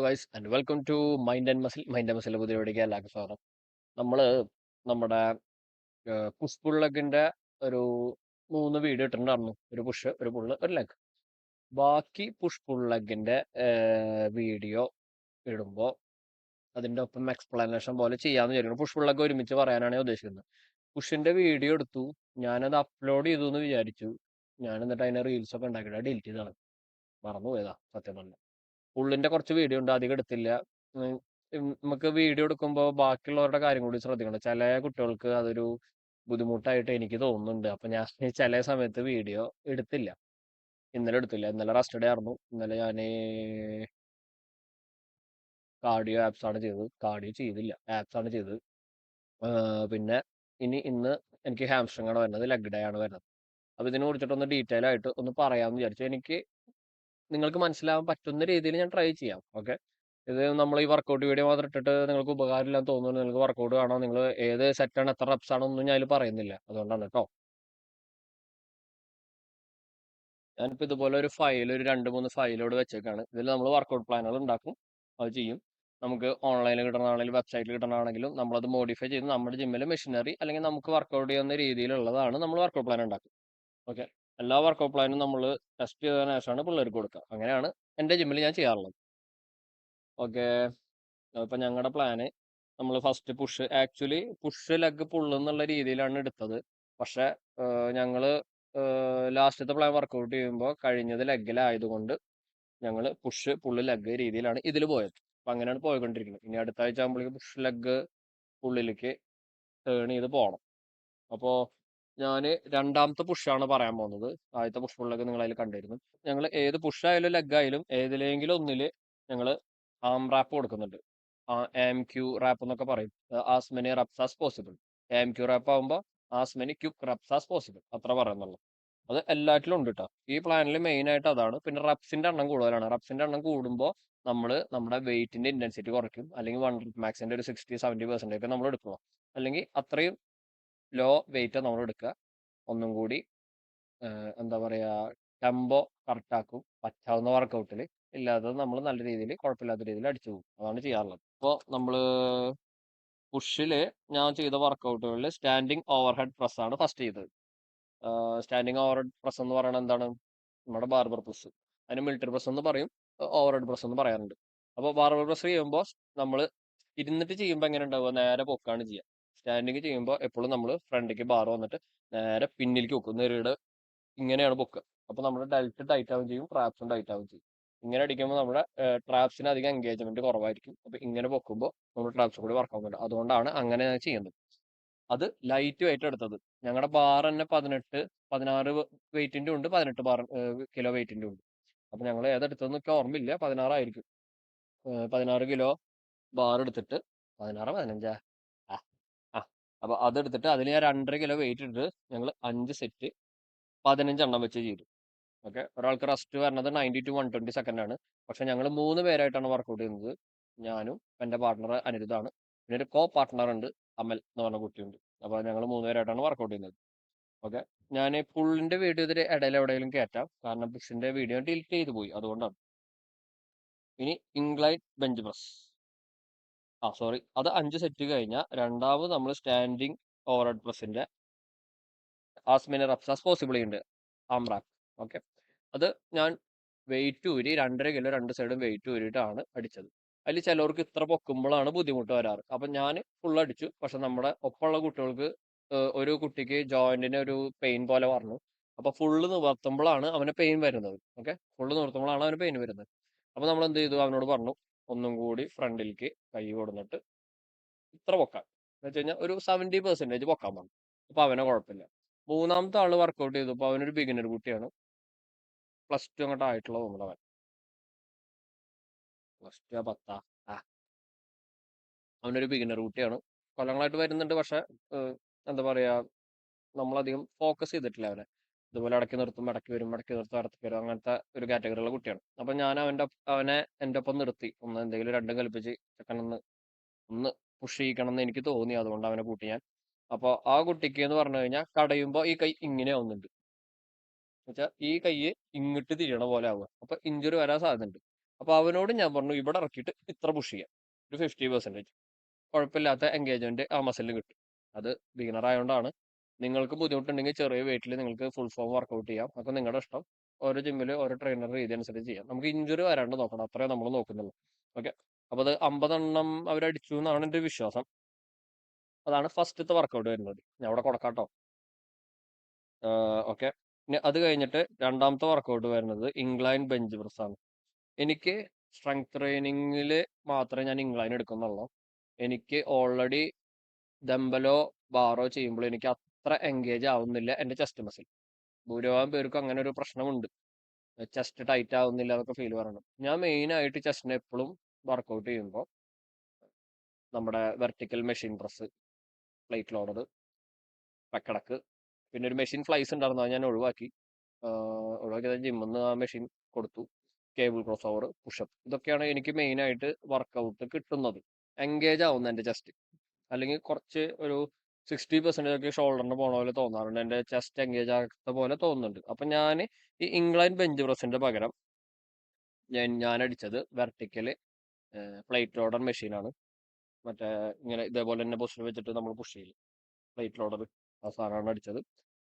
Guys and welcome to mind and muscle പുതിയ വീഡിയോയ്ക്ക് എല്ലാവർക്കും സ്വാഗതം. നമ്മള് നമ്മുടെ പുഷ് പുൾ ലെഗിന്റെ ഒരു 3 വീഡിയോ ഇട്ടിട്ടുണ്ടായിരുന്നു. ഒരു പുഷ്, ഒരു പുള്ള്, ഒരു ലെഗ്. ബാക്കി പുഷ് പുൾ ലെഗിന്റെ വീഡിയോ ഇടുമ്പോൾ അതിന്റെ ഒപ്പം എക്സ്പ്ലനേഷൻ പോലെ ചെയ്യാമെന്ന് വിചാരിക്കുന്നു. പുഷ് പുൾ ലെഗ് ഒരുമിച്ച് പറയാനാണ് ഞാൻ ഉദ്ദേശിക്കുന്നത്. പുഷിന്റെ വീഡിയോ എടുത്തു, ഞാനത് അപ്ലോഡ് ചെയ്തു എന്ന് വിചാരിച്ചു. ഞാൻ എന്നിട്ട് അതിനെ റീൽസ് ഒക്കെ ഉണ്ടാക്കിയിട്ട് ഡിലീറ്റ് ചെയ്താണ്. മറന്നുപോയതാ സത്യം പറഞ്ഞ. പുള്ളിന്റെ കുറച്ച് വീഡിയോ ഉണ്ട്, അധികം എടുത്തില്ല. ഉം, നമുക്ക് വീഡിയോ എടുക്കുമ്പോൾ ബാക്കിയുള്ളവരുടെ കാര്യം കൂടി ശ്രദ്ധിക്കണം. ചില കുട്ടികൾക്ക് അതൊരു ബുദ്ധിമുട്ടായിട്ട് എനിക്ക് തോന്നുന്നുണ്ട്. അപ്പൊ ഞാൻ ചില സമയത്ത് വീഡിയോ എടുത്തില്ല. ഇന്നലെ എടുത്തില്ല. ഇന്നലെ റെസ്റ്റ് ഡേ ആയിരുന്നു. ഇന്നലെ ഞാൻ കാർഡിയോ ആപ്സ് ആണ് ചെയ്തത്. കാർഡിയോ ചെയ്തില്ല, ആപ്സ് ആണ് ചെയ്തത്. പിന്നെ ഇന്ന് എനിക്ക് ഹാംസ്ട്രിങ് ആണ് വരുന്നത്, ലെഗ് ഡേ ആണ് വരുന്നത്. അപ്പൊ ഇതിനെ കുറിച്ചിട്ടൊന്ന് ഡീറ്റെയിൽ ആയിട്ട് ഒന്ന് പറയാമെന്ന് വിചാരിച്ചു. എനിക്ക് നിങ്ങൾക്ക് മനസ്സിലാവാൻ പറ്റുന്ന രീതിയിൽ ഞാൻ ട്രൈ ചെയ്യാം. ഓക്കെ, ഇത് നമ്മൾ ഈ വർക്കൗട്ട് വീഡിയോ മാത്രം ഇട്ടിട്ട് നിങ്ങൾക്ക് ഉപകാരമില്ലാന്ന് തോന്നുന്നു. നിങ്ങൾക്ക് വർക്കൗട്ട് കാണാം, നിങ്ങൾ ഏത് സെറ്റാണ്, എത്ര റെപ്സ് ആണെന്നൊന്നും ഞാൻ അതിൽ പറയുന്നില്ല. അതുകൊണ്ടാണ് കേട്ടോ. ഞാനിപ്പോൾ ഇതുപോലെ ഒരു ഫയൽ, ഒരു 2-3 ഫയലോട് വെച്ചേക്കാണ്. ഇതിൽ നമ്മൾ വർക്കൗട്ട് പ്ലാനുകൾ ഉണ്ടാക്കും, അത് ചെയ്യും. നമുക്ക് ഓൺലൈനിൽ കിട്ടണമെങ്കിലും വെബ്സൈറ്റിൽ കിട്ടണമെങ്കിലും നമ്മളത് മോഡിഫൈ ചെയ്ത് നമ്മുടെ ജിമ്മിൽ മെഷീനറി അല്ലെങ്കിൽ നമുക്ക് വർക്കൗട്ട് ചെയ്യുന്ന രീതിയിലുള്ളതാണ് നമ്മൾ വർക്കൗട്ട് പ്ലാൻ ഉണ്ടാക്കും. ഓക്കെ, എല്ലാ വർക്കൗട്ട് പ്ലാനും നമ്മൾ ടെസ്റ്റ് ചെയ്തതിനു ശേഷമാണ് പിള്ളേർക്ക് കൊടുക്കുക. അങ്ങനെയാണ് എൻ്റെ ജിമ്മിൽ ഞാൻ ചെയ്യാറുള്ളത്. ഓക്കെ, ഇപ്പം ഞങ്ങളുടെ പ്ലാന് നമ്മൾ first push, actually push leg pull എന്നുള്ള രീതിയിലാണ് എടുത്തത്. പക്ഷെ ഞങ്ങൾ ലാസ്റ്റത്തെ പ്ലാൻ വർക്കൗട്ട് ചെയ്യുമ്പോൾ കഴിഞ്ഞത് ലെഗിലായതുകൊണ്ട് ഞങ്ങൾ പുഷ് പുള്ള് ലെഗ് രീതിയിലാണ് ഇതിൽ പോയത്. അപ്പം അങ്ങനെയാണ് പോയിക്കൊണ്ടിരിക്കുന്നത്. ഇനി അടുത്ത ആഴ്ച ആകുമ്പോഴേക്കും പുഷ് ലെഗ് പുള്ളിലേക്ക് ടേൺ ചെയ്ത് പോകണം. അപ്പോൾ ഞാൻ രണ്ടാമത്തെ പുഷാണ് പറയാൻ പോകുന്നത്. ആദ്യത്തെ പുഷ് പുള്ളൊക്കെ നിങ്ങൾ അതിൽ കണ്ടിരുന്നു. ഞങ്ങൾ ഏത് പുഷായാലും ലെഗ് ആയാലും ഏതിലെങ്കിലും ഒന്നിൽ ഞങ്ങൾ ആം റാപ്പ് കൊടുക്കുന്നുണ്ട്. ആം ക്യൂ റാപ്പ് എന്നൊക്കെ പറയും. As many reps as possible. AM Q rap ആകുമ്പോൾ as many quick reps as possible, അത്ര പറയുന്നുള്ളൂ. അത് എല്ലാറ്റിലും ഉണ്ട് കേട്ടോ. ഈ പ്ലാനിൽ മെയിൻ ആയിട്ട് അതാണ്. പിന്നെ റപ്സിന്റെ എണ്ണം കൂടുതലാണ്. റപ്സിന്റെ എണ്ണം കൂടുമ്പോൾ നമ്മൾ നമ്മുടെ വെയിറ്റിന്റെ ഇന്റൻസിറ്റി കുറയ്ക്കും. അല്ലെങ്കിൽ 1 റെപ്പ് മാക്സിന്റെ ഒരു 60-70% ഒക്കെ നമ്മൾ എടുക്കണം. അല്ലെങ്കിൽ അത്രയും ലോ വെയിറ്റ് നമ്മൾ എടുക്കുക. ഒന്നും കൂടി എന്താ പറയുക, ടെമ്പോ കറക്റ്റാക്കും. പറ്റാവുന്ന വർക്കൗട്ടിൽ ഇല്ലാത്തത് നമ്മൾ നല്ല രീതിയിൽ, കുഴപ്പമില്ലാത്ത രീതിയിൽ അടിച്ചു പോകും. അതാണ് ചെയ്യാറുള്ളത്. അപ്പോൾ നമ്മൾ പുഷില് ഞാൻ ചെയ്ത വർക്കൗട്ടുകളിൽ സ്റ്റാൻഡിങ് ഓവർ ഹെഡ് പ്രസ് ആണ് ഫസ്റ്റ് ചെയ്തത്. സ്റ്റാൻഡിങ് ഓവർ ഹെഡ് പ്രസ് എന്ന് പറയുന്നത് എന്താണ്? നമ്മുടെ ബാർബർ പ്രസ്. അതിന് മിലിറ്ററി പ്രസ് എന്ന് പറയും, ഓവർ ഹെഡ് പ്രസ് എന്ന് പറയാറുണ്ട്. അപ്പോൾ ബാർബർ പ്രസ് ചെയ്യുമ്പോൾ നമ്മൾ ഇരുന്നിട്ട് ചെയ്യുമ്പോൾ എങ്ങനെ ഉണ്ടാവുക? നേരെ പൊക്കാണ് ചെയ്യുക. സ്റ്റാൻഡിങ് ചെയ്യുമ്പോൾ എപ്പോഴും നമ്മൾ ഫ്രണ്ടിലേക്ക് ബാർ വന്നിട്ട് നേരെ പിന്നിലേക്ക് വെക്കും. നെറിയുടെ ഇങ്ങനെയാണ് പൊക്കുക. അപ്പോൾ നമ്മുടെ ഡെൽറ്റ് ടൈറ്റ് ആവുകയും ചെയ്യും, ട്രാപ്സും ടൈറ്റ് ആവുകയും ചെയ്യും. ഇങ്ങനെ അടിക്കുമ്പോൾ നമ്മുടെ ട്രാപ്സിന് അധികം എൻഗേജ്മെന്റ് കുറവായിരിക്കും. അപ്പോൾ ഇങ്ങനെ പൊക്കുമ്പോൾ നമ്മൾ ട്രാപ്സ് കൂടി വർക്ക് ആവുന്നുണ്ട്. അതുകൊണ്ടാണ് അങ്ങനെ ചെയ്യുന്നത്. അത് ലൈറ്റ് വെയിറ്റ് എടുത്തത്. ഞങ്ങളുടെ ബാർ തന്നെ 16 വെയിറ്റിന്റെ ഉണ്ട്, 18 കിലോ വെയിറ്റിന്റെ ഉണ്ട്. അപ്പൊ ഞങ്ങൾ ഏതെടുത്തതെന്ന് എനിക്ക് ഓർമ്മയില്ല, 16 ആയിരിക്കും. 16 കിലോ ബാർ എടുത്തിട്ട്, 16 15 ആ ആ അപ്പൊ അതെടുത്തിട്ട് അതിൽ ഞാൻ 2.5 കിലോ വെയിറ്റ് ഇട്ടിട്ട് ഞങ്ങൾ 5 സെറ്റ് 15 എണ്ണം വെച്ച് ചെയ്തു. ഓക്കെ, ഒരാൾക്ക് റെസ്റ്റ് വരുന്നത് 90-120 സെക്കൻഡ് ആണ്. പക്ഷെ ഞങ്ങൾ 3 പേരായിട്ടാണ് വർക്കൗട്ട് ചെയ്യുന്നത്. ഞാനും എൻ്റെ പാർട്ട്ണർ അനിരുദ്ധാണ്. പിന്നെ ഒരു കോ പാർട്ട്ണർ ഉണ്ട്, അമൽ എന്ന് പറഞ്ഞ കുട്ടിയുണ്ട്. അപ്പോൾ ഞങ്ങൾ 3 പേരായിട്ടാണ് വർക്കൗട്ട് ചെയ്യുന്നത്. ഓക്കെ, ഞാൻ പുള്ളിന്റെ വീഡിയോ ഇതിൽ ഇടയിൽ എവിടെയെങ്കിലും കയറ്റാം, കാരണം പുഷിന്റെ വീഡിയോ ഡിലീറ്റ് ചെയ്ത് പോയി, അതുകൊണ്ടാണ്. ഇനി ഇൻക്ലൈൻ ബെഞ്ച് പ്രസ്, സോറി, അത് 5 സെറ്റ് കഴിഞ്ഞാൽ രണ്ടാമത് നമ്മൾ സ്റ്റാൻഡിങ് ഓവർ ഹെഡ് പ്രസിന്റെ as many reps as possible ഉണ്ട്, ആംറാപ്പ്. ഓക്കെ, അത് ഞാൻ വെയിറ്റ് ഊരി 2.5 കിലോ രണ്ട് സൈഡും വെയിറ്റ് ഊരിയിട്ടാണ് അടിച്ചത്. അതിൽ ചിലവർക്ക് ഇത്ര പൊക്കുമ്പോഴാണ് ബുദ്ധിമുട്ട് വരാറ്. അപ്പം ഞാൻ ഫുൾ അടിച്ചു. പക്ഷെ നമ്മുടെ ഒപ്പമുള്ള കുട്ടികൾക്ക്, ഒരു കുട്ടിക്ക് ജോയിന്റിന് ഒരു പെയിൻ പോലെ പറഞ്ഞു. അപ്പൊ ഫുള്ള് നിവർത്തുമ്പോഴാണ് അവന് പെയിൻ വരുന്നത്. ഓക്കെ, ഫുള്ള് നിവർത്തുമ്പോഴാണ് അവന് പെയിൻ വരുന്നത്. അപ്പൊ നമ്മൾ എന്ത് ചെയ്തു? അവനോട് പറഞ്ഞു ഒന്നും കൂടി ഫ്രണ്ടിലേക്ക് കൈ കൊടുന്നിട്ട് ഇത്ര പൊക്കാൻ, എന്ന് വെച്ച് കഴിഞ്ഞാൽ ഒരു 70% പൊക്കാൻ പറഞ്ഞു. അപ്പൊ അവനെ കുഴപ്പമില്ല. മൂന്നാമത്തെ ആള് വർക്കൗട്ട് ചെയ്തു. അപ്പൊ അവനൊരു ബിഗിനർ കുട്ടിയാണ്, +2 അങ്ങോട്ട് ആയിട്ടുള്ള തോന്നുന്നു അവൻ. +2 10 ആ അവനൊരു ബിഗിനർ കുട്ടിയാണ്. കൊല്ലങ്ങളായിട്ട് വരുന്നുണ്ട്. പക്ഷെ എന്താ പറയാ, നമ്മളധികം ഫോക്കസ് ചെയ്തിട്ടില്ല അവനെ. ഇതുപോലെ ഇടയ്ക്ക് നിർത്തും, ഇടയ്ക്ക് വരും, ഇടയ്ക്ക് നിർത്തും, ഇടയ്ക്ക് വരും, അങ്ങനത്തെ ഒരു കാറ്റഗറിയുള്ള കുട്ടിയാണ്. അപ്പൊ ഞാൻ അവനെ എൻ്റെ ഒപ്പം നിർത്തി. ഒന്ന് എന്തെങ്കിലും രണ്ടും കൽപ്പിച്ച് ചെക്കനൊന്ന് ഒന്ന് പുഷ് ചെയ്യിക്കണം എന്ന് എനിക്ക് തോന്നി. അതുകൊണ്ട് അവനെ കൂട്ടി ഞാൻ. അപ്പോൾ ആ കുട്ടിക്ക് എന്ന് പറഞ്ഞു കഴിഞ്ഞാൽ കടയുമ്പോൾ ഈ കൈ ഇങ്ങനെ ആവുന്നുണ്ട്. വെച്ചാൽ ഈ കൈ ഇങ്ങിട്ട് തിരിയണ പോലെ ആവുക. അപ്പൊ ഇഞ്ചുറി വരാൻ സാധ്യതയുണ്ട്. അപ്പോൾ അവനോട് ഞാൻ പറഞ്ഞു ഇവിടെ ഇറക്കിയിട്ട് ഇത്ര പുഷ് ചെയ്യാം, ഒരു 50%. കുഴപ്പമില്ലാത്ത എൻഗേജ്മെന്റ് ആ മസിലിന് കിട്ടും. അത് ബിഗിനർ ആയതുകൊണ്ടാണ്. നിങ്ങൾക്ക് ബുദ്ധിമുട്ടുണ്ടെങ്കിൽ ചെറിയ വെയിറ്റിൽ നിങ്ങൾക്ക് ഫുൾ ഫോം വർക്കൗട്ട് ചെയ്യാം. അതൊക്കെ നിങ്ങളുടെ ഇഷ്ടം. ഓരോ ജിമ്മിൽ ഓരോ ട്രെയിനർ രീതി അനുസരിച്ച് ചെയ്യാം. നമുക്ക് ഇഞ്ചുറി വരാണ്ട് നോക്കണം, അത്രേ നമ്മൾ നോക്കുന്നുള്ളൂ. ഓക്കെ. അപ്പോൾ അത് 50 എണ്ണം അവരടിച്ചു എന്നാണ് എൻ്റെ വിശ്വാസം. അതാണ് ഫസ്റ്റത്തെ വർക്കൗട്ട് വരുന്നത്. ഞാൻ അവിടെ കൊടുക്കാട്ടോ. ഓക്കെ. ഇനി അത് കഴിഞ്ഞിട്ട് രണ്ടാമത്തെ വർക്കൗട്ട് വരുന്നത് ഇൻക്ലൈൻ ബെഞ്ച് പ്രസ് ആണ്. എനിക്ക് സ്ട്രെങ്ത് ട്രെയിനിങ്ങിൽ മാത്രമേ ഞാൻ ഇൻക്ലൈൻ എടുക്കുന്നുള്ളൂ. എനിക്ക് ഓൾറെഡി ഡംബലോ ബാറോ ചെയ്യുമ്പോൾ എനിക്ക് അത്ര എൻഗേജ് ആവുന്നില്ല എൻ്റെ ചെസ്റ്റ് മസിൽ. ഭൂരിഭാഗം പേർക്കും അങ്ങനെ ഒരു പ്രശ്നമുണ്ട്, ചെസ്റ്റ് ടൈറ്റ് ആവുന്നില്ല എന്നൊക്കെ ഫീൽ പറയണം. ഞാൻ മെയിൻ ആയിട്ട് ചെസ്റ്റിനെ എപ്പോഴും വർക്കൗട്ട് ചെയ്യുമ്പോൾ നമ്മുടെ vertical machine press, plate loader, pec deck, പിന്നെ ഒരു മെഷീൻ ഫ്ലൈസ് ഉണ്ടായിരുന്നു, അത് ഞാൻ ഒഴിവാക്കിയത് ജിമ്മിൽ നിന്ന് ആ മെഷീൻ കൊടുത്തു. കേബിൾ ക്രോസ് ഓവർ, പുഷപ്പ്, ഇതൊക്കെയാണ് എനിക്ക് മെയിൻ ആയിട്ട് വർക്കൗട്ട് കിട്ടുന്നത്, എൻഗേജ് ആവുന്ന എൻ്റെ ചെസ്റ്റ്. അല്ലെങ്കിൽ കുറച്ച് ഒരു 60% ഒക്കെ ഷോൾഡറിന് പോണ പോലെ തോന്നാറുണ്ട്, എൻ്റെ ചെസ്റ്റ് എൻഗേജ് ആകാത്ത പോലെ തോന്നുന്നുണ്ട്. അപ്പം ഞാൻ ഈ ഇൻക്ലൈൻ ബെഞ്ച് പ്രസിന്റെ പകരം ഞാൻ അടിച്ചത് വെർട്ടിക്കൽ പ്ലേറ്റ് ലോഡർ മെഷീനാണ്. മറ്റേ ഇങ്ങനെ ഇതേപോലെ തന്നെ പൊസിഷൻ വെച്ചിട്ട് നമ്മൾ പുഷ് ചെയ്യും, പ്ലേറ്റ് ലോഡർ, ആ സാധനമാണ് അടിച്ചത്.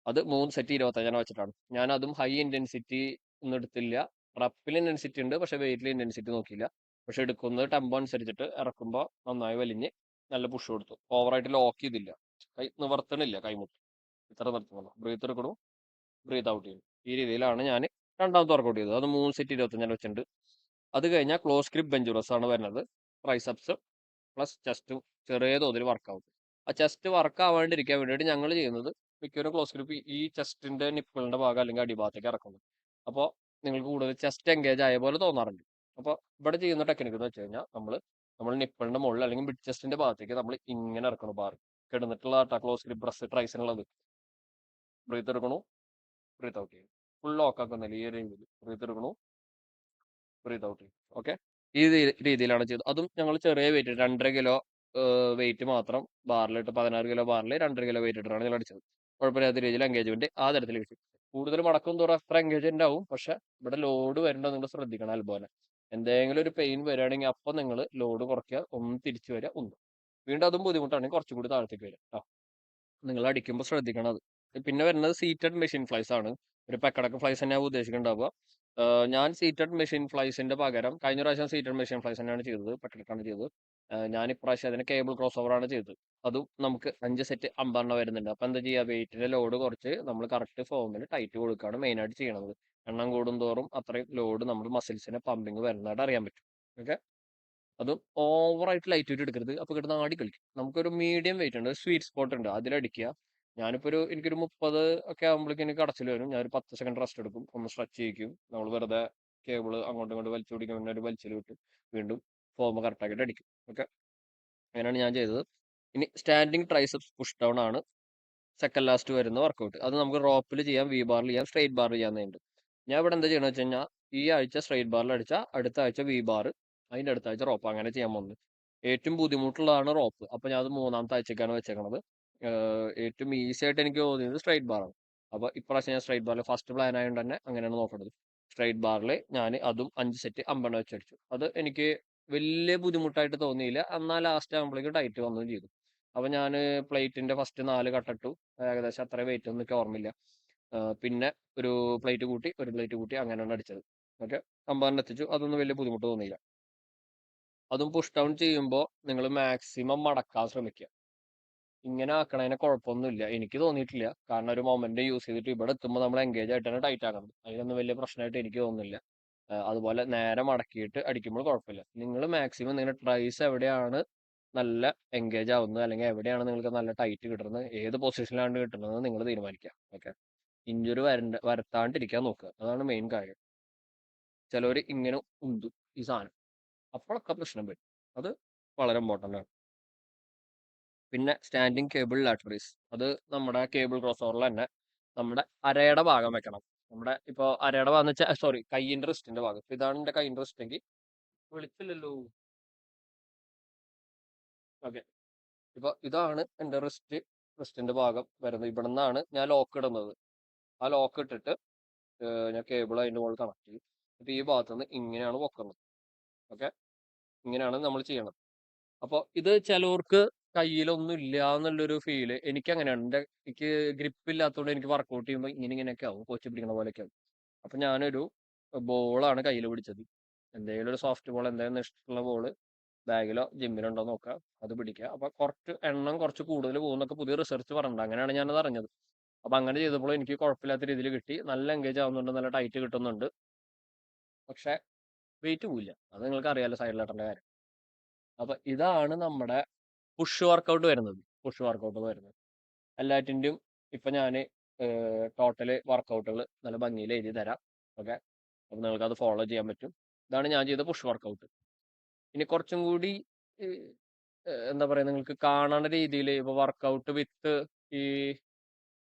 അത് 3 സെറ്റ് 25 വെച്ചിട്ടാണ്. ഞാൻ അതും ഹൈ ഇന്റൻസിറ്റി ഒന്നും എടുത്തില്ല. റപ്പിൽ ഇന്റൻസിറ്റി ഉണ്ട്, പക്ഷെ വെയിറ്റിൽ ഇന്റൻസിറ്റി നോക്കിയില്ല. പക്ഷെ എടുക്കുന്നത് ടെമ്പോ അനുസരിച്ചിട്ട് ഇറക്കുമ്പോൾ നന്നായി വലിഞ്ഞ് നല്ല പുഷ് കൊടുത്തു. ഓവറായിട്ട് ലോക്ക് ചെയ്തില്ല, കൈ നിവർത്തണില്ല, കൈമുട്ട് ഇത്ര നിർത്തുന്നുള്ളൂ. ബ്രീത്ത് എടുക്കണു, ബ്രീത്ത് ഔട്ട് ചെയ്യും. ഈ രീതിയിലാണ് ഞാൻ രണ്ടാമത്തെ വർക്കൗട്ട് ചെയ്തത്. അത് 3 സെറ്റ് 25 വെച്ചിട്ടുണ്ട്. അത് കഴിഞ്ഞാൽ ക്ലോസ് ഗ്രിപ്പ് ബെഞ്ച് പ്രസ് ആണ് വരുന്നത്. ട്രൈസെപ്സ് പ്ലസ് ചെസ്റ്റും ചെറിയ തോതിൽ വർക്കൗട്ട്. ആ ചെസ്റ്റ് വർക്ക് ആവാണ്ടിരിക്കാൻ വേണ്ടിയിട്ട് ഞങ്ങൾ ചെയ്യുന്നത് മിക്കവരും ക്ലോസ് ഗ്രിപ്പ് ഈ ചെസ്റ്റിന്റെ നിപ്പിളിന്റെ ഭാഗം അല്ലെങ്കിൽ അടിഭാഗത്തേക്ക് ഇറക്കുന്നത്. അപ്പോൾ നിങ്ങൾക്ക് കൂടുതൽ ചെസ്റ്റ് എൻഗേജ് ആയ പോലെ തോന്നാറുണ്ട്. അപ്പോൾ ഇവിടെ ചെയ്യുന്ന ടെക്നിക്ക് എന്ന് വെച്ച് കഴിഞ്ഞാൽ നമ്മൾ നിപ്പിളിന്റെ മുകളിൽ അല്ലെങ്കിൽ മിഡ് ചെസ്റ്റിന്റെ ഭാഗത്തേക്ക് നമ്മൾ ഇങ്ങനെ ഇറക്കണം. ബാർ കിടന്നിട്ടുള്ള ക്ലോസ് ഗ്രിപ്പ് പ്രസ് ട്രൈസിനുള്ളത്. ബ്രീത്ത് എടുക്കണു, ബ്രീത്ത് ഔട്ട് ചെയ്യും. ഫുൾ ലോക്ക് ആക്കുന്നില്ല, ഈ ഒരു രീതിയിൽ ബ്രീത്ത് എടുക്കണു, ബ്രീത്ത് ഔട്ട് ചെയ്യും. ഓക്കെ. ഈ രീതിയിലാണ് ചെയ്തത്. അതും ഞങ്ങൾ ചെറിയ വെയിറ്റ് 2.5 കിലോ വെയിറ്റ് മാത്രം ബാറിലിട്ട് 16 കിലോ ബാറിൽ 2.5 കിലോ വെയിറ്റ് ഇട്ടിട്ടാണ് ഞങ്ങൾ അടിച്ചത്. കുഴപ്പമില്ലാത്ത രീതിയിൽ എൻഗേജ്മെന്റ് ആ തരത്തിൽ കിട്ടി. കൂടുതൽ മടക്കും തോറും അത്ര എൻഗേജ്മെന്റ് ആവും, പക്ഷെ ഇവിടെ ലോഡ് വരേണ്ട നിങ്ങൾ ശ്രദ്ധിക്കണം. അതുപോലെ എന്തെങ്കിലും ഒരു പെയിൻ വരികയാണെങ്കിൽ അപ്പം നിങ്ങൾ ലോഡ് കുറയ്ക്കുക, ഒന്ന് തിരിച്ചു വരിക, ഒന്ന് വീണ്ടും അതും ബുദ്ധിമുട്ടാണെങ്കിൽ കുറച്ചും കൂടി താഴത്തേക്ക് വരിക. നിങ്ങൾ അടിക്കുമ്പോൾ ശ്രദ്ധിക്കണം അത്. പിന്നെ വരുന്നത് സീറ്റഡ് മെഷീൻ ഫ്ലൈസ് ആണ്. ഒരു പെക്കടക്ക് ഫ്ലൈസ് തന്നെയാണ് ഉദ്ദേശിക്കുന്നുണ്ടാവുക. ഞാൻ സീറ്റഡ് മെഷീൻ ഫ്ലൈസിന്റെ പകരം കഴിഞ്ഞ പ്രാവശ്യം സീറ്റഡ് മെഷീൻ ഫ്ലൈസ് തന്നെയാണ് ചെയ്തത്, പെക്കടക്കാണ് ചെയ്തത്. ഞാൻ ഇപ്രാവശ്യം അതിന് കേബിൾ ക്രോസ് ഓവർ ആണ് ചെയ്തത്. അതും നമുക്ക് 5 സെറ്റ് 50 വരുന്നുണ്ട്. അപ്പം എന്താ ചെയ്യുക, വെയിറ്റിന്റെ ലോഡ് കുറച്ച് നമ്മൾ കറക്റ്റ് ഫോമിൽ ടൈറ്റ് കൊടുക്കുകയാണ് മെയിനായിട്ട് ചെയ്യണത്. എണ്ണം കൂടും തോറും അത്രയും ലോഡ് നമ്മുടെ മസിൽസിനെ പമ്പിങ് വരുന്നതായിട്ട് അറിയാൻ പറ്റും. ഓക്കെ. അതും ഓവറായിട്ട് ലൈറ്റ് വെയിറ്റ് എടുക്കരുത്, അപ്പോൾ കിട്ടുന്ന ആടി കളിക്കും. നമുക്കൊരു മീഡിയം വെയിറ്റ് ഉണ്ട്, സ്വീറ്റ് സ്പോട്ട് ഉണ്ട്, അതിലടിക്കുക. എനിക്കൊരു 30 ഒക്കെ ആകുമ്പോഴേക്കും എനിക്ക് കടച്ചിൽ വരും. ഞാനൊരു 10 സെക്കൻഡ് റെസ്റ്റ് എടുക്കും, ഒന്ന് സ്ട്രെച്ച് ചെയ്യിക്കും. നമ്മൾ വെറുതെ കേബിൾ അങ്ങോട്ടും ഇങ്ങോട്ടും വലിച്ചു പിടിക്കും, പിന്നെ ഒരു വലിച്ചിൽ വിട്ട് വീണ്ടും ഫോം കറക്റ്റാക്കിയിട്ട് അടിക്കും. ഓക്കെ. അങ്ങനെയാണ് ഞാൻ ചെയ്തത്. ഇനി സ്റ്റാൻഡിങ് ട്രൈസെപ്സ് പുഷ് ഡൗൺ ആണ് സെക്കൻഡ് ലാസ്റ്റ് വരുന്ന വർക്കൗട്ട്. അത് നമുക്ക് റോപ്പിൽ ചെയ്യാം, വി ബാറിൽ ചെയ്യാം, സ്ട്രെയിറ്റ് ബാറിൽ ചെയ്യാവുന്നതുണ്ട്. ഞാൻ ഇവിടെ എന്താ ചെയ്യണമെന്ന് വെച്ച് കഴിഞ്ഞാൽ ഈ ആഴ്ച സ്ട്രെയിറ്റ് ബാറിൽ അടിച്ചാൽ അടുത്ത ആഴ്ച വി ബാർ, അതിൻ്റെ അടുത്ത ആഴ്ച റോപ്പ്, അങ്ങനെ ചെയ്യാൻ പോകുന്നത്. ഏറ്റവും ബുദ്ധിമുട്ടുള്ളതാണ് റോപ്പ്. അപ്പോൾ ഞാൻ അത് 3-ാമത്തെ ആഴ്ചക്കാണ് വെച്ചേക്കണത്. ഏറ്റവും ഈസി ആയിട്ട് എനിക്ക് തോന്നിയത് സ്ട്രെയിറ്റ് ബാറാണ്. അപ്പോൾ ഇപ്രാവശ്യം ഞാൻ സ്ട്രെയിറ്റ് ബാറിൽ ഫസ്റ്റ് പ്ലാൻ ആയതുകൊണ്ട് തന്നെ അങ്ങനെയാണ് നോക്കേണ്ടത്. സ്ട്രെയിറ്റ് ബാറിൽ ഞാൻ അതും 5 സെറ്റ് 50 വെച്ചടിച്ചു. അത് എനിക്ക് വലിയ ബുദ്ധിമുട്ടായിട്ട് തോന്നിയില്ല, എന്നാൽ ലാസ്റ്റ് ആകുമ്പോഴേക്കും ടൈറ്റ് വന്നതും ചെയ്തു. അപ്പോൾ ഞാൻ പ്ലേറ്റിന്റെ ഫസ്റ്റ് 4 കട്ടിട്ടു. ഏകദേശം അത്ര വെയിറ്റ് ഒന്നും എനിക്ക് ഓർമ്മയില്ല. പിന്നെ ഒരു പ്ലേറ്റ് കൂട്ടി, ഒരു പ്ലേറ്റ് കൂട്ടി, അങ്ങനെയാണ് അടിച്ചത്. ഓക്കെ. 50 എത്തിച്ചു. അതൊന്നും വലിയ ബുദ്ധിമുട്ട് തോന്നിയില്ല. അതും പുഷ് ഡൗൺ ചെയ്യുമ്പോൾ നിങ്ങൾ മാക്സിമം മടക്കാൻ ശ്രമിക്കുക. ഇങ്ങനെ ആക്കണതിന് കുഴപ്പമൊന്നുമില്ല, എനിക്ക് തോന്നിയിട്ടില്ല. കാരണം ഒരു മൊമെന്റ് യൂസ് ചെയ്തിട്ട് ഇവിടെ എത്തുമ്പോൾ നമ്മൾ എൻഗേജ് ആയിട്ടാണ് ടൈറ്റ് ആക്കുന്നത്. അതിനൊന്നും വലിയ പ്രശ്നമായിട്ട് എനിക്ക് തോന്നുന്നില്ല. അതുപോലെ നേരെ മടക്കിയിട്ട് അടിക്കുമ്പോൾ കുഴപ്പമില്ല. നിങ്ങൾ മാക്സിമം നിങ്ങളുടെ ട്രൈസ് എവിടെയാണ് നല്ല എൻഗേജ് ആവുന്നത്, അല്ലെങ്കിൽ എവിടെയാണ് നിങ്ങൾക്ക് നല്ല ടൈറ്റ് കിട്ടുന്നത്, ഏത് പൊസിഷനിലാണ് കിട്ടുന്നത് നിങ്ങൾ തീരുമാനിക്കുക. ഓക്കെ. ഇഞ്ചുറി വരുത്താണ്ടിരിക്കാൻ നോക്കുക, അതാണ് മെയിൻ കാര്യം. ചിലവർ ഇങ്ങനെ ഉന്തും ഈ സാധനം, അപ്പോഴൊക്കെ പ്രശ്നം വരും. അത് വളരെ ഇമ്പോർട്ടൻ്റ് ആണ്. പിന്നെ സ്റ്റാൻഡിങ് കേബിൾ ലാറ്ററീസ്, അത് നമ്മുടെ കേബിൾ ക്രോസ് ഓവറിൽ തന്നെ നമ്മുടെ അരയുടെ ഭാഗം വെക്കണം. നമ്മുടെ ഇപ്പോൾ അരയുടെ ഭാഗം എന്ന് വെച്ചാൽ, സോറി, കൈയിൻ്റെ റിസ്റ്റിന്റെ ഭാഗം. ഇപ്പൊ ഇതാണ് എൻ്റെ കൈയിൻ്റെ റിസ്റ്റ് എങ്കിൽ വിളിച്ചില്ലല്ലോ. ഓക്കെ. ഇപ്പൊ ഇതാണ് എൻ്റെ റിസ്റ്റിന്റെ ഭാഗം വരുന്നത്. ഇവിടെ നിന്നാണ് ഞാൻ ലോക്ക് ഇടുന്നത്. ആ ലോക്ക് ഇട്ടിട്ട് ഞാൻ കേബിൾ അതിൻ്റെ മുകളിൽ കണക്ട് ചെയ്യും. എന്നിട്ട് ഈ ഭാഗത്തുനിന്ന് ഇങ്ങനെയാണ് പൊക്കുന്നത്. ഓക്കെ, ഇങ്ങനെയാണ് നമ്മൾ ചെയ്യണം. അപ്പോൾ ഇത് ചിലവർക്ക് കയ്യിലൊന്നും ഇല്ല എന്നുള്ളൊരു ഫീല് എനിക്ക് അങ്ങനെയാണ്. എനിക്ക് ഗ്രിപ്പ് ഇല്ലാത്തതുകൊണ്ട് എനിക്ക് വർക്കൗട്ട് ചെയ്യുമ്പോൾ ഇങ്ങനെയൊക്കെ ആവും, കൊച്ചു പിടിക്കണ പോലെയൊക്കെ ആവും. അപ്പൊ ഞാനൊരു ബോളാണ് കയ്യിൽ പിടിച്ചത്. എന്തെങ്കിലും ഒരു സോഫ്റ്റ് ബോൾ, എന്തെങ്കിലും ഇഷ്ടമുള്ള ബോള് ബാഗിലോ ജിമ്മിലോ ഉണ്ടോ നോക്കുക, അത് പിടിക്കുക. അപ്പൊ കുറച്ച് കൂടുതൽ പോകുന്നൊക്കെ പുതിയ റിസർച്ച് പറഞ്ഞിട്ടുണ്ട്. അങ്ങനെയാണ് ഞാനത് അറിഞ്ഞത്. അപ്പൊ അങ്ങനെ ചെയ്തപ്പോൾ എനിക്ക് കുഴപ്പമില്ലാത്ത രീതിയിൽ കിട്ടി. നല്ല എൻഗേജ് ആവുന്നുണ്ട്, നല്ല ടൈറ്റ് കിട്ടുന്നുണ്ട്. പക്ഷെ വെയിറ്റ് പോവില്ല. അത് നിങ്ങൾക്ക് അറിയാലോ, സൈഡിലേട്ടൻ്റെ കാര്യം. അപ്പൊ ഇതാണ് നമ്മുടെ പുഷ് വർക്കൗട്ട് വരുന്നത്. പുഷ് വർക്കൗട്ട് വരുന്നത് എല്ലാറ്റിൻ്റെയും ഇപ്പൊ ഞാൻ ടോട്ടല് വർക്കൗട്ടുകൾ നല്ല ഭംഗിയിൽ എഴുതി തരാം. ഓക്കെ, അപ്പൊ നിങ്ങൾക്ക് അത് ഫോളോ ചെയ്യാൻ പറ്റും. ഇതാണ് ഞാൻ ചെയ്ത പുഷ് വർക്കൗട്ട്. ഇനി കുറച്ചും കൂടി എന്താ പറയുക, നിങ്ങൾക്ക് കാണുന്ന രീതിയിൽ ഇപ്പൊ വർക്കൗട്ട് വിത്ത് ഈ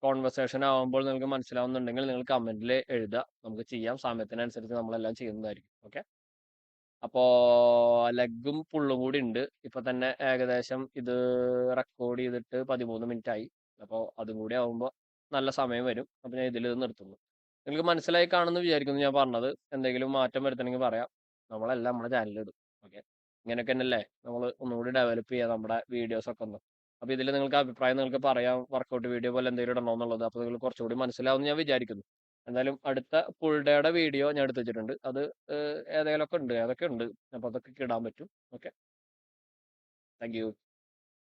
കോൺവെർസേഷൻ ആവുമ്പോൾ നിങ്ങൾക്ക് മനസ്സിലാവുന്നുണ്ടെങ്കിൽ നിങ്ങൾ കമന്റിൽ എഴുതുക. നമുക്ക് ചെയ്യാം, സമയത്തിനനുസരിച്ച് നമ്മളെല്ലാം ചെയ്യുന്നതായിരിക്കും. ഓക്കെ, അപ്പോ ലെഗും പുള്ളും കൂടി ഉണ്ട്. ഇപ്പൊ തന്നെ ഏകദേശം ഇത് റെക്കോർഡ് ചെയ്തിട്ട് 13 മിനിറ്റ് ആയി. അപ്പോൾ അതും കൂടി ആവുമ്പോൾ നല്ല സമയം വരും. അപ്പൊ ഞാൻ ഇതിൽ നിർത്തുന്നു. നിങ്ങൾക്ക് മനസ്സിലായി കാണുമെന്ന് വിചാരിക്കുന്നു ഞാൻ പറഞ്ഞത്. എന്തെങ്കിലും മാറ്റം വരുത്തണമെങ്കിൽ പറയാം. നമ്മളെല്ലാം നമ്മുടെ ചാനലിൽ ഇടും. ഓക്കെ, ഇങ്ങനെയൊക്കെ തന്നെയല്ലേ നമ്മൾ ഒന്നുകൂടി ഡെവലപ്പ് ചെയ്യാം നമ്മുടെ വീഡിയോസ് ഒക്കെ ഒന്ന്. അപ്പൊ ഇതിൽ നിങ്ങൾക്ക് അഭിപ്രായം നിങ്ങൾക്ക് പറയാം, വർക്കൗട്ട് വീഡിയോ പോലെ എന്തെങ്കിലും ഇടണോ എന്നുള്ളത്. അപ്പോൾ നിങ്ങൾ കുറച്ചുകൂടി മനസ്സിലാവുമെന്ന് ഞാൻ വിചാരിക്കുന്നു. എന്തായാലും അടുത്ത ഫുൾ ഡേയുടെ വീഡിയോ ഞാൻ എടുത്ത് വെച്ചിട്ടുണ്ട്. അത് ഏതെങ്കിലുമൊക്കെ ഉണ്ട്, അതൊക്കെ ഉണ്ട്. അപ്പോൾ അതൊക്കെ ഇടാൻ പറ്റും. Okay, thank you.